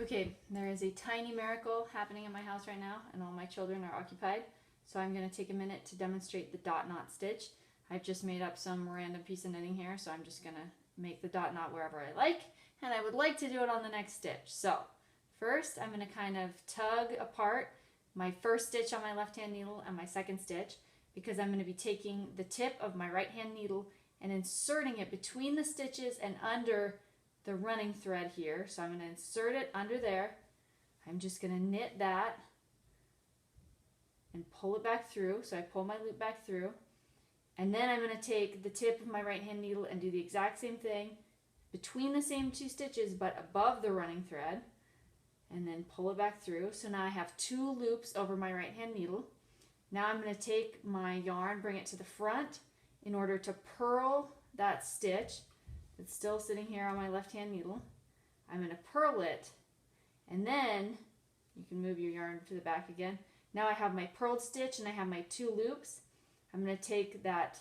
Okay, there is a tiny miracle happening in my house right now, and all my children are occupied. So I'm going to take a minute to demonstrate the dot knot stitch. I've just made up some random piece of knitting here, so I'm just going to make the dot knot wherever I like, and I would like to do it on the next stitch. So first I'm going to kind of tug apart my first stitch on my left hand needle and my second stitch, because I'm going to be taking the tip of my right hand needle and inserting it between the stitches and under the running thread here. So I'm going to insert it under there. I'm just going to knit that and pull it back through. So I pull my loop back through, and then I'm going to take the tip of my right hand needle and do the exact same thing between the same two stitches but above the running thread, and then pull it back through. So now I have two loops over my right hand needle. Now I'm going to take my yarn, bring it to the front in order to purl that stitch that's still sitting here on my left hand needle. I'm going to purl it, and then you can move your yarn to the back again. Now I have my purled stitch and I have my two loops. I'm going to take that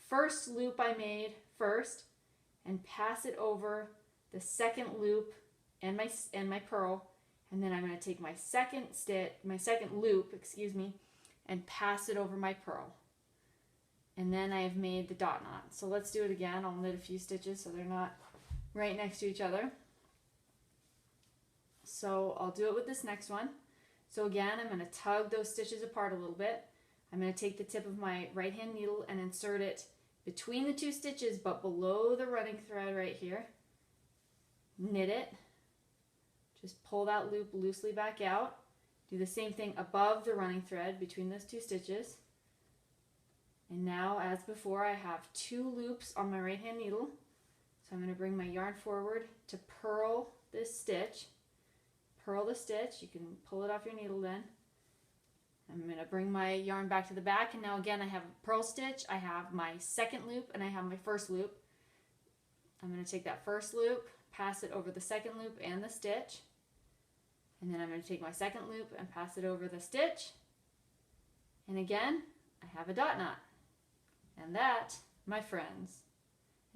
first loop I made first and pass it over the second loop and my purl, and then I'm going to take my second loop, and pass it over my purl. And then I have made the dot knot. So let's do it again. I'll knit a few stitches so they're not right next to each other. So I'll do it with this next one. So again, I'm going to tug those stitches apart a little bit. I'm going to take the tip of my right hand needle and insert it between the two stitches but below the running thread right here. Knit it. Just pull that loop loosely back out. Do the same thing above the running thread between those two stitches. And now, as before, I have two loops on my right hand needle. So I'm going to bring my yarn forward to purl this stitch. Purl the stitch. You can pull it off your needle then. I'm going to bring my yarn back to the back, and now again I have a purl stitch, I have my second loop, and I have my first loop. I'm going to take that first loop, pass it over the second loop and the stitch, and then I'm going to take my second loop and pass it over the stitch, and again I have a dot knot. And that, my friends,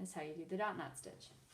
is how you do the dot knot stitch.